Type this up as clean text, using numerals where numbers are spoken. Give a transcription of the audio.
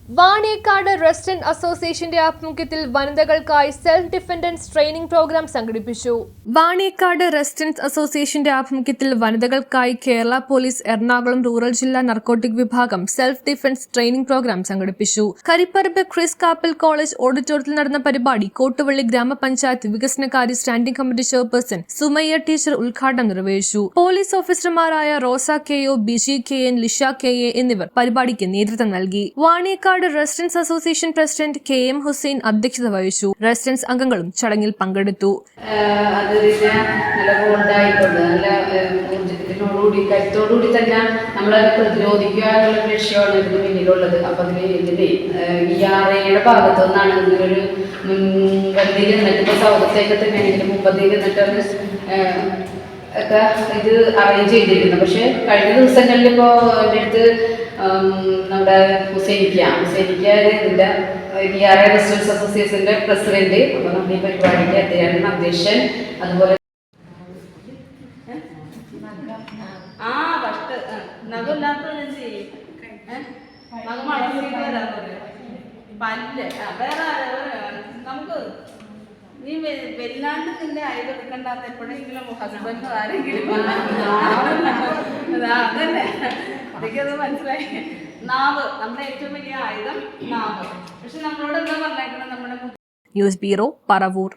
Vaniyakkad resident അസോസിയേഷന്റെ ആഭിമുഖ്യത്തിൽ വനിതകൾക്കായി self defendants training programme സംഘടിപ്പിച്ചു. വാണിയക്കാട് റെസിഡന്റ് അസോസിയേഷന്റെ ആഭിമുഖ്യത്തിൽ വനിതകൾക്കായി കേരള പോലീസ് എറണാകുളം റൂറൽ ജില്ലാ നർക്കോട്ടിക് വിഭാഗം സെൽഫ് ഡിഫൻസ് ട്രെയിനിംഗ് പ്രോഗ്രാം സംഘടിപ്പിച്ചു. കരിപ്പറമ്പ് ക്രിസ് കാപ്പൽ കോളേജ് ഓഡിറ്റോറിയത്തിൽ നടന്ന പരിപാടി കോട്ടുവള്ളി ഗ്രാമപഞ്ചായത്ത് വികസനകാര്യ standing committee chairperson Sumayya teacher ഉദ്ഘാടനം നിർവഹിച്ചു. പോലീസ് ഓഫീസർമാരായ Rosa K O, Biji K N, Lisha K A എന്നിവർ പരിപാടിക്ക് നേതൃത്വം നൽകി. Vaniyakkad residence association president K M. Hussain അധ്യക്ഷത വഹിച്ചു. റെസിഡൻസ് അംഗങ്ങളും ചടങ്ങിൽ പങ്കെടുത്തു. കരുത്തോടുകൂടി തന്നെ നമ്മളെ പ്രതിരോധിക്കുക എന്നുള്ള ലക്ഷ്യമാണ് ഇതിന് പിന്നിലുള്ളത്. അപ്പൊ ഇതിന്റെ ERA ഭാഗത്തു നിന്നാണ് ഇതിനൊരു മുൻപന്തിയിൽ നിന്നിട്ട് ഇപ്പൊ സൗദത്തേക്ക് തന്നെ മുമ്പന്തിയിൽ നിന്നിട്ടാണ് ഒക്കെ ഇത് അറേഞ്ച് ചെയ്തിരിക്കുന്നത്. പക്ഷെ കഴിഞ്ഞ ദിവസങ്ങളിൽ ഇപ്പോൾ എൻ്റെ അടുത്ത് നമ്മുടെ ഹുസൈനിക്ക ഇതിൻ്റെ ERA റെസിഡൻസ് അസോസിയേഷൻ്റെ പ്രസിഡന്റ്. അപ്പോൾ നമ്മൾ ഈ പരിപാടിക്ക് അദ്ദേഹം അധ്യക്ഷൻ, അതുപോലെ നമുക്ക് നീ വല്ലാണ്ട് നിന്റെ ആയത് എടുക്കണ്ടാത്ത എപ്പോഴെങ്കിലും ഹസ്ബൻഡോ ആരെങ്കിലും അതന്നെ എനിക്കത് മനസ്സിലായി. നാവ് നമ്മുടെ ഏറ്റവും വലിയ ആയുധം നാവ്. പക്ഷെ നമ്മളോട് എന്താ പറഞ്ഞേക്കണം നമ്മുടെ ന്യൂസ് ബ്യൂറോ, പറവൂർ.